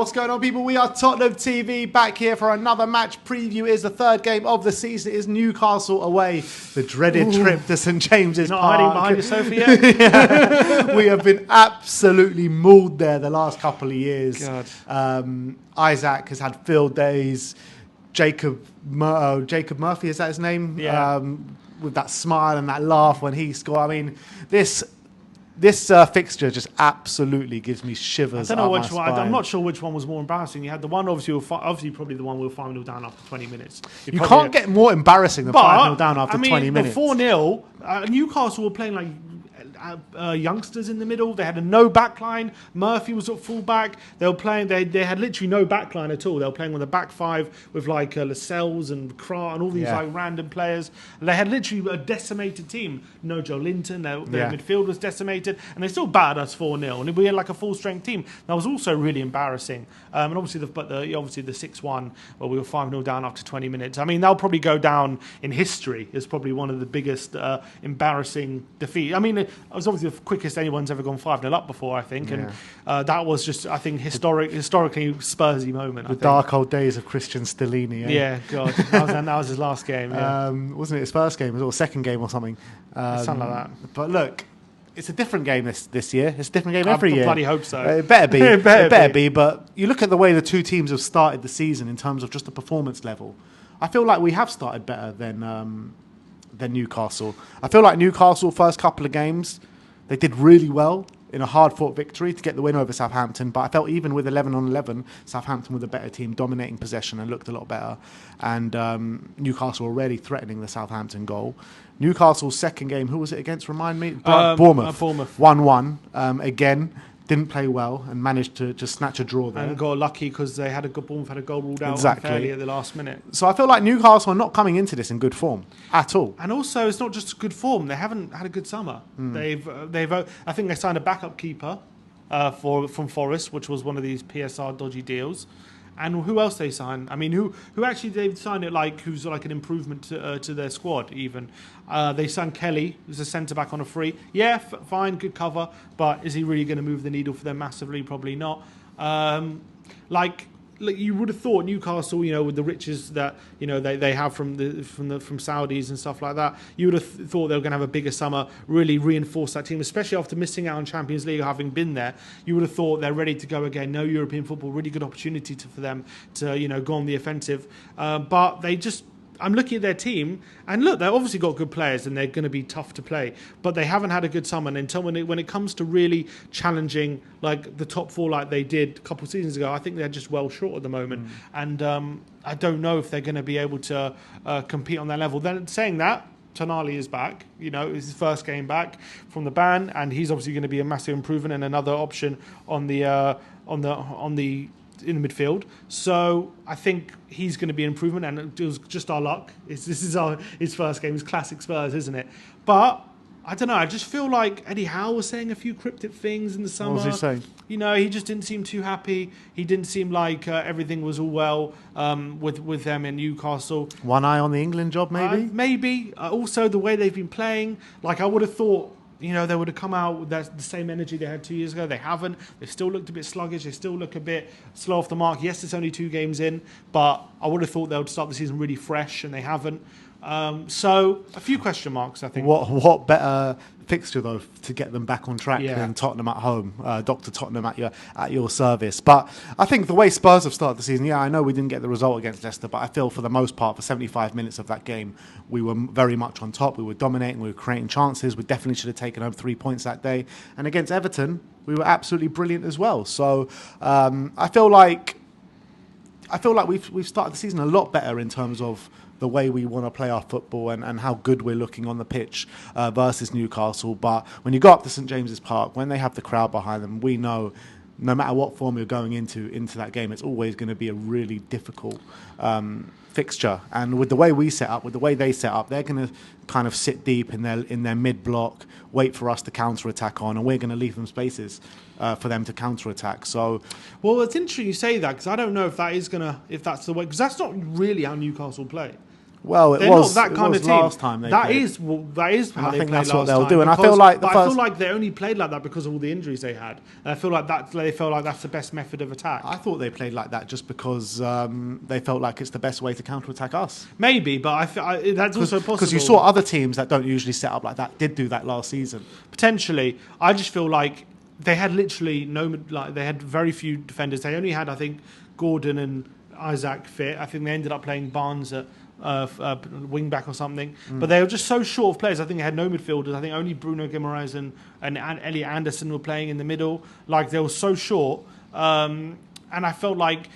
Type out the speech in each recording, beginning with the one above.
What's going on, people? We are Tottenham TV back here for another match preview. It is the third game of the season. It is Newcastle away. The dreaded trip to St James's Not Park. hiding behind your sofa yet? Yeah. We have been absolutely mauled there the last couple of years. God. Isaac has had field days. Jacob Murphy, is that his name? Yeah. With that smile and that laugh when he scored. I mean, this fixture just absolutely gives me shivers. I don't know up which my one. spine. I'm not sure which one was more embarrassing. You had the one, obviously probably the one we were 5-0 down after 20 minutes. You can't get more embarrassing than 5-0 down after 20 minutes. The 4-0, Newcastle were playing like youngsters in the middle. They had a no backline. Murphy was at full back. They were playing. They had literally no backline at all. They were playing with a back five with like Lascelles and Kra and all these like random players. And they had literally a decimated team. No Joe Linton. Their midfield was decimated, and they still battered us 4-0. And we had like a full strength team. That was also really embarrassing. And obviously the 6-1 where we were 5-0 down after 20 minutes. I mean, that'll probably go down in history as probably one of the biggest embarrassing defeats. I mean, it was obviously the quickest anyone's ever gone 5-0 up before, I think. And that was just, I think, historically Spursy moment. The dark old days of Christian Stellini. Yeah, God. That was his last game. Yeah. Wasn't it his first game or second game or something? Something like that. But look, it's a different game this year. It's a different game every year. I bloody hope so. It better be. It better be. But you look at the way the two teams have started the season in terms of just the performance level. I feel like we have started better than Newcastle. I feel like Newcastle first couple of games, they did really well in a hard-fought victory to get the win over Southampton. But I felt even with 11-on-11, Southampton were the better team, dominating possession and looked a lot better. And Newcastle already threatening the Southampton goal. Newcastle's second game, who was it against? Remind me. Bournemouth. 1-1. Again, didn't play well and managed to just snatch a draw there. And got lucky because they had Bournemouth had a goal ruled out unfairly at the last minute. So I feel like Newcastle are not coming into this in good form at all. And also, it's not just good form. They haven't had a good summer. They've I think they signed a backup keeper from Forest, which was one of these PSR dodgy deals. And who else they signed? I mean, who actually they've signed it like who's like an improvement to their squad even. They signed Kelly, who's a centre-back on a free. Yeah, fine, good cover. But is he really going to move the needle for them massively? Probably not. Like you would have thought Newcastle, with the riches that they have from Saudis and stuff like that, you would have thought they were going to have a bigger summer, really reinforce that team, especially after missing out on Champions League, having been there. You would have thought they're ready to go again. No European football, really good opportunity for them to go on the offensive, but they just. I'm looking at their team, and look, they've obviously got good players, and they're going to be tough to play. But they haven't had a good summer. And until when it comes to really challenging, like the top four, like they did a couple of seasons ago, I think they're just well short at the moment. And I don't know if they're going to be able to compete on that level. Then saying that, Tonali is back. It's his first game back from the ban, and he's obviously going to be a massive improvement and another option in the midfield. So I think he's going to be an improvement, and it was just our luck. This is his first game. It's classic Spurs, isn't it? But I don't know. I just feel like Eddie Howe was saying a few cryptic things in the summer. What was he saying? He just didn't seem too happy. He didn't seem like everything was all well with them in Newcastle. One eye on the England job, maybe? Maybe. Also, the way they've been playing. Like, I would have thought, they would have come out with the same energy they had 2 years ago. They haven't. They still looked a bit sluggish. They still look a bit slow off the mark. Yes, it's only 2 games in, but I would have thought they would start the season really fresh, and they haven't. So a few question marks, I think. What better fixture though to get them back on track than Tottenham at home, Dr. Tottenham at your service. But I think the way Spurs have started the season, I know we didn't get the result against Leicester, but I feel for the most part for 75 minutes of that game we were very much on top. We were dominating, we were creating chances. We definitely should have taken home 3 points that day. And against Everton, we were absolutely brilliant as well. So I feel like we've started the season a lot better in terms of the way we want to play our football and how good we're looking on the pitch versus Newcastle. But when you go up to St James's Park, when they have the crowd behind them, we know no matter what form you're going into that game, it's always going to be a really difficult fixture. And with the way we set up, with the way they set up, they're going to kind of sit deep in their mid block, wait for us to counter attack on, and we're going to leave them spaces for them to counter attack. So, well, it's interesting you say that because I don't know if that's the way, because that's not really how Newcastle play. Well, they're not that kind of team. Last time that is how they played last time. What they'll do. And I feel like they only played like that because of all the injuries they had. And I feel like they felt like that's the best method of attack. I thought they played like that just because they felt like it's the best way to counter-attack us. Maybe, but that's also possible. Because you saw other teams that don't usually set up like that did do that last season. Potentially. I just feel like they had literally they had very few defenders. They only had, I think, Gordon and Isaac fit. I think they ended up playing Barnes at wing back or something. But they were just so short of players. I think they had no midfielders. I think only Bruno Guimaraes and Elliot Anderson were playing in the middle. Like, they were so short. And I felt like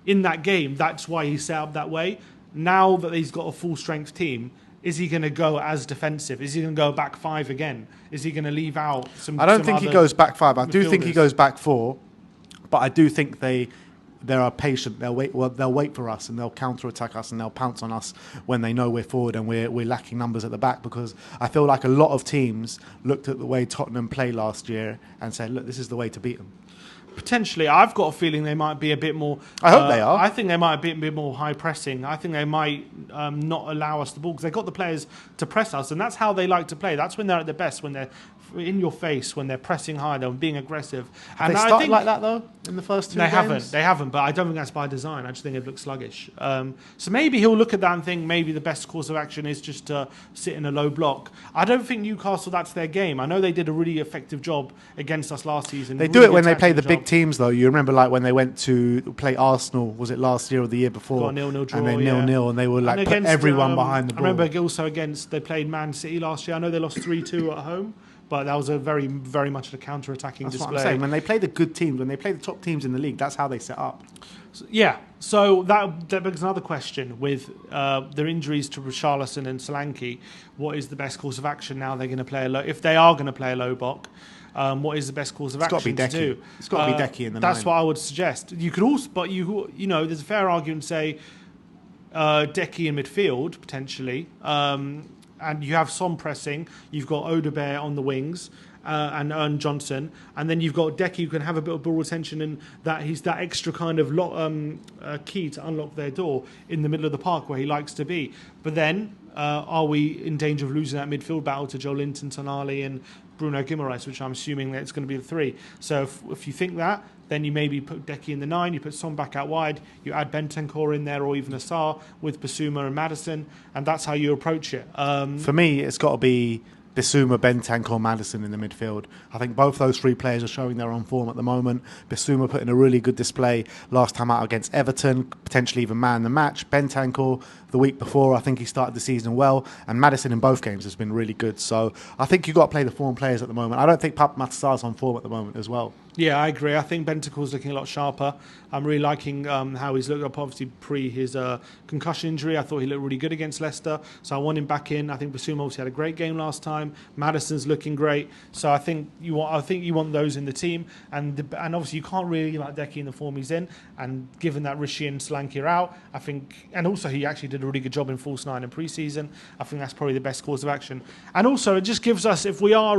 in that game, that's why he set up that way. Now that he's got a full-strength team, is he going to go as defensive? Is he going to go back five again? Is he going to leave out some? I don't think he goes back five. I do think he goes back four. But I do think they are patient. They'll wait. Well, they'll wait for us and they'll counter-attack us and they'll pounce on us when they know we're forward and we're lacking numbers at the back. Because I feel like a lot of teams looked at the way Tottenham played last year and said, "Look, this is the way to beat them." Potentially, I've got a feeling they might be a bit more. I hope they are. I think they might be a bit more high pressing. I think they might not allow us the ball because they've got the players to press us, and that's how they like to play. That's when they're at their best, when they're in your face, when they're pressing high, they're being aggressive. Have they started like that though in the first two games? They haven't, but I don't think that's by design. I just think it looks sluggish. So maybe he'll look at that and think maybe the best course of action is just to sit in a low block. I don't think Newcastle, that's their game. I know they did a really effective job against us last season. They do it when they play the big teams though. You remember like when they went to play Arsenal, was it last year or the year before? Got a 0-0 draw, and they 0-0 and they were like put everyone behind the ball. I remember also they played Man City last year. I know they lost 3-2 at home. But that was a very, very much a counter-attacking display. That's what I'm saying. When they play the good teams, when they play the top teams in the league, that's how they set up. So that begs another question. With their injuries to Richarlison and Solanke, what is the best course of action now they're going to play if they are going to play a low block? What is the best course of action to do? It's got to be Decky in the That's what I would suggest. You could also, but you know, there's a fair argument to say Decky in midfield potentially. And you have Son pressing, you've got Odebear on the wings, and Johnson, and then you've got Decky who can have a bit of ball retention, and that he's that extra kind of key to unlock their door in the middle of the park where he likes to be. But then, are we in danger of losing that midfield battle to Joe Linton, Tonali, and Bruno Guimaraes, which I'm assuming that it's going to be the three. So if you think that, then you maybe put Decky in the 9, you put Son back out wide, you add Bentancur in there or even Assar with Basuma and Maddison, and that's how you approach it. For me, it's got to be Bissouma, Bentancur, Maddison in the midfield. I think both those three players are showing they're on form at the moment. Bissouma put in a really good display last time out against Everton, potentially even man the match. Bentancur the week before, I think he started the season well, and Maddison in both games has been really good. So I think you've got to play the form players at the moment. I don't think Pape Matar's on form at the moment as well. Yeah, I agree. I think Bentancur's looking a lot sharper. I'm really liking how he's looked up, obviously, pre his concussion injury. I thought he looked really good against Leicester, so I want him back in. I think Basuma obviously had a great game last time. Maddison's looking great, so I think you want those in the team, and obviously you can't really like Decky in the form he's in. And given that Rishi and Solanke are out, I think, and also he actually did a really good job in false 9 in pre-season. I think that's probably the best course of action. And also it just gives us, if we are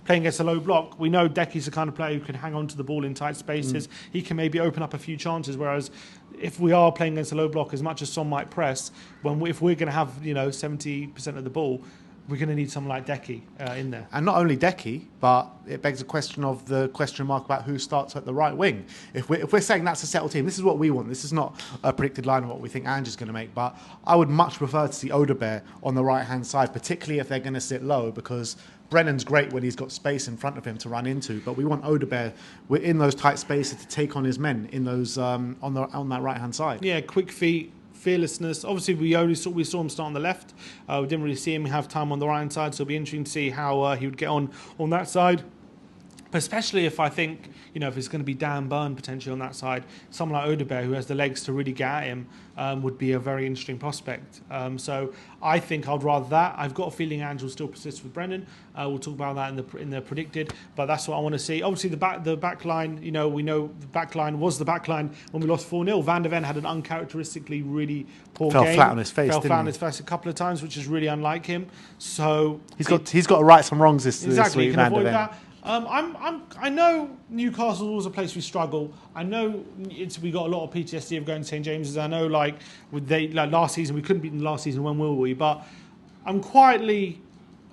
playing against a low block, we know Decky's the kind of player who can hang on to the ball in tight spaces. He can maybe open up a few chances, whereas if we are playing against a low block, as much as Son might press, if we're going to have 70% of the ball, we're going to need someone like Decky in there. And not only Decky, but it begs the question mark about who starts at the right wing. If we're saying that's a settled team, this is what we want. This is not a predicted line of what we think Ange is going to make. But I would much prefer to see Odebear on the right-hand side, particularly if they're going to sit low, because Brennan's great when he's got space in front of him to run into, but we want Odebear in those tight spaces to take on his men in those on that right-hand side. Yeah, quick feet, fearlessness. Obviously, we saw him start on the left. We didn't really see him have time on the right-hand side, so it'll be interesting to see how he would get on that side. But especially if I think, if it's going to be Dan Burn potentially on that side, someone like Odebear who has the legs to really get at him would be a very interesting prospect. So I think I'd rather that. I've got a feeling Ange will still persist with Brennan. We'll talk about that in the predicted, but that's what I want to see. Obviously, the back line, we know the back line was the back line when we lost 4-0. Van der Ven had an uncharacteristically really poor game. Fell flat on his face, Fell flat on his face a couple of times, which is really unlike him. So he's got to right some wrongs this exactly, week, Van der Ven. I know Newcastle was a place we struggle. I know we got a lot of PTSD of going to St James's. I know like last season we couldn't beat them last season. When will we? But I'm quietly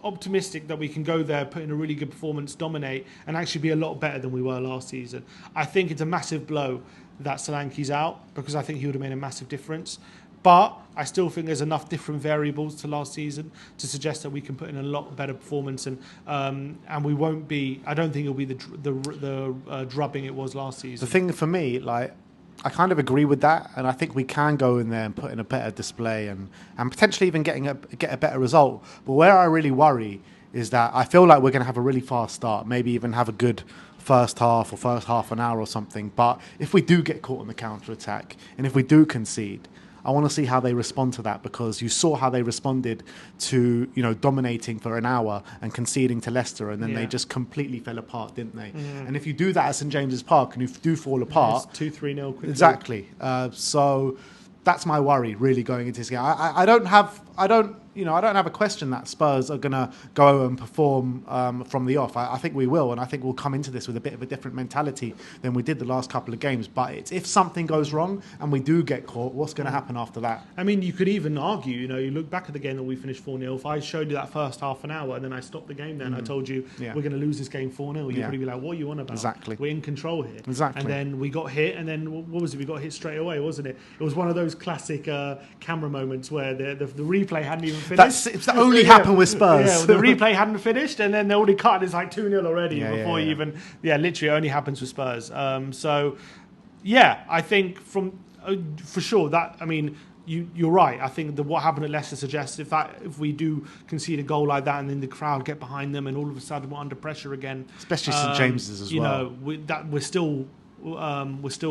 optimistic that we can go there, put in a really good performance, dominate, and actually be a lot better than we were last season. I think it's a massive blow that Solanke's out because I think he would have made a massive difference. But I still think there's enough different variables to last season to suggest that we can put in a lot better performance, and we won't be. I don't think it'll be the drubbing it was last season. The thing for me, like, I kind of agree with that, and I think we can go in there and put in a better display and potentially even get a better result. But where I really worry is that I feel like we're going to have a really fast start, maybe even have a good first half or first half an hour or something. But if we do get caught on the counter-attack and if we do concede, I want to see how they respond to that, because you saw how they responded to, dominating for an hour and conceding to Leicester, and then they just completely fell apart, didn't they? And if you do that at St James's Park and you do fall apart, it's 2-3-0 quickly. Exactly. So that's my worry really going into this game. I don't have a question that Spurs are going to go and perform from the off. I think we will, and I think we'll come into this with a bit of a different mentality than we did the last couple of games. But it's, if something goes wrong and we do get caught, what's going to happen after that? I mean, you could even argue, you look back at the game that we finished 4-0. If I showed you that first half an hour and then I stopped the game there and I told you we're going to lose this game 4-0, you'd probably be like, what are you on about? Exactly. We're in control here. Exactly. And then we got hit, and then what was it? We got hit straight away, wasn't it? It was one of those classic camera moments where the replay hadn't even finished. That only happened with Spurs. Yeah, the replay hadn't finished, and then they already cut. It's like 2-0 already before you even. Yeah, literally only happens with Spurs. So, I think for sure that, I mean, you're right. I think that what happened at Leicester suggests if we do concede a goal like that, and then the crowd get behind them, and all of a sudden we're under pressure again, especially St James's as well. We're still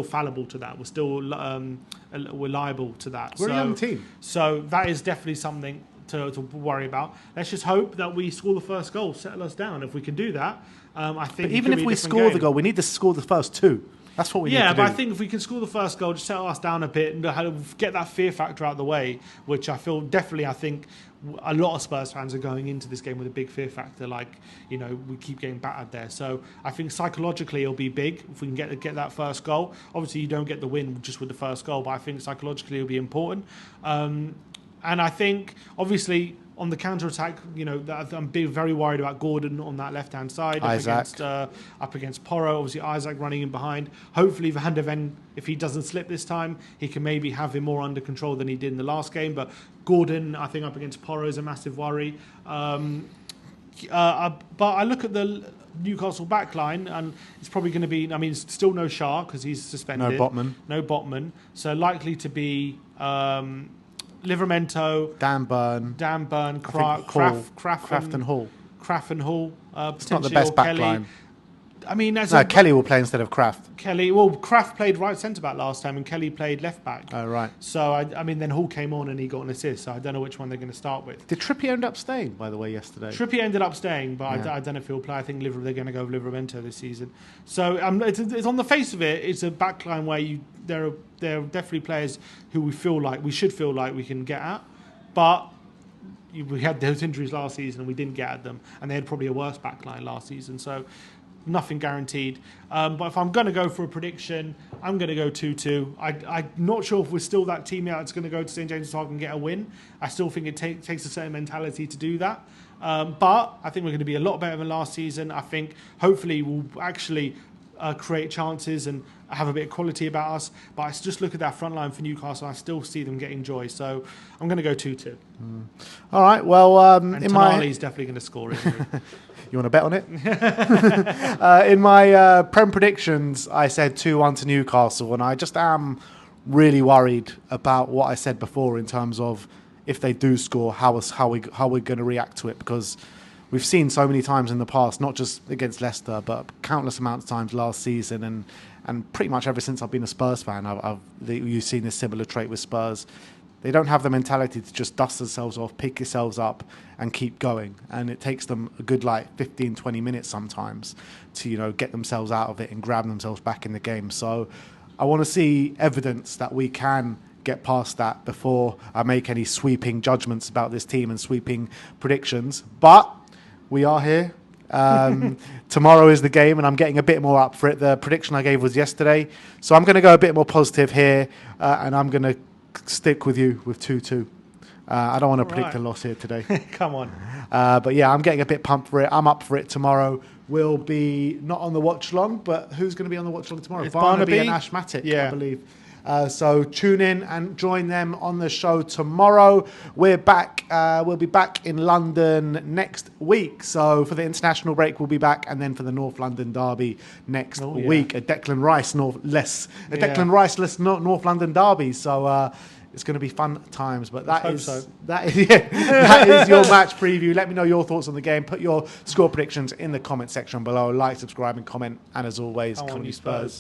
fallible to that. We're still we're liable to that. We're a young team, so that is definitely something to worry about. Let's just hope that we score the first goal, settle us down. If we can do that, I think. But even if we score the goal, we need to score the first two. That's what we need to do. Yeah, but I think if we can score the first goal, just settle us down a bit and get that fear factor out of the way, which I think a lot of Spurs fans are going into this game with a big fear factor. Like, we keep getting battered there. So I think psychologically it'll be big if we can get that first goal. Obviously, you don't get the win just with the first goal, but I think psychologically it'll be important. And I think, obviously, on the counter-attack, I'm very worried about Gordon on that left-hand side up against Porro. Obviously, Isaac running in behind. Hopefully, Van der Ven, if he doesn't slip this time, he can maybe have him more under control than he did in the last game. But Gordon, I think, up against Porro is a massive worry. But I look at the Newcastle backline, and it's probably going to be, still no Shah because he's suspended. No Botman. So likely to be... Livramento, Dan Burn, Kraft and Hall. It's not the best back line. Kelly will play instead of Kraft. Kraft played right centre back last time, and Kelly played left back. Oh, right. So then Hall came on and he got an assist. So I don't know which one they're going to start with. Did Trippier end up staying, by the way, yesterday? Trippier ended up staying, but I don't know if he'll play. I think they're going to go with Livramento this season. So it's on the face of it, it's a back line where there are definitely players who we should feel like we can get at, but we had those injuries last season and we didn't get at them, and they had probably a worse back line last season. So nothing guaranteed. But if I'm going to go for a prediction, I'm going to go 2-2. I'm not sure if we're still that team out that's going to go to St James's Park and get a win. I still think it takes a certain mentality to do that. But I think we're going to be a lot better than last season. I think hopefully we'll actually create chances and have a bit of quality about us. But I just look at that front line for Newcastle, I still see them getting joy. So I'm going to go 2-2. All right, well... and Tonali's definitely going to score, isn't he? You want to bet on it? In my Prem predictions, I said 2-1 to Newcastle, and I just am really worried about what I said before in terms of if they do score, how we're going to react to it, because we've seen so many times in the past, not just against Leicester, but countless amounts of times last season, and pretty much ever since I've been a Spurs fan, you've seen this similar trait with Spurs. They don't have the mentality to just dust themselves off, pick yourselves up and keep going. And it takes them a good 15, 20 minutes sometimes to, get themselves out of it and grab themselves back in the game. So I want to see evidence that we can get past that before I make any sweeping judgments about this team and sweeping predictions. But we are here Tomorrow is the game, and I'm getting a bit more up for it. The prediction I gave was yesterday, so I'm going to go a bit more positive here, and I'm going to stick with you with 2-2. I don't want to predict a loss here today. Come on. But yeah, I'm getting a bit pumped for it. I'm up for it tomorrow. We'll be not on the watch long, but who's going to be on the watch long tomorrow? It's Barnaby and Ash Matic, I believe. So tune in and join them on the show tomorrow. We're back. We'll be back in London next week. So for the international break, we'll be back, and then for the North London derby next week, a Declan Rice North London derby. So it's going to be fun times. But that is your match preview. Let me know your thoughts on the game. Put your score predictions in the comment section below. Like, subscribe, and comment. And as always, come on you Spurs.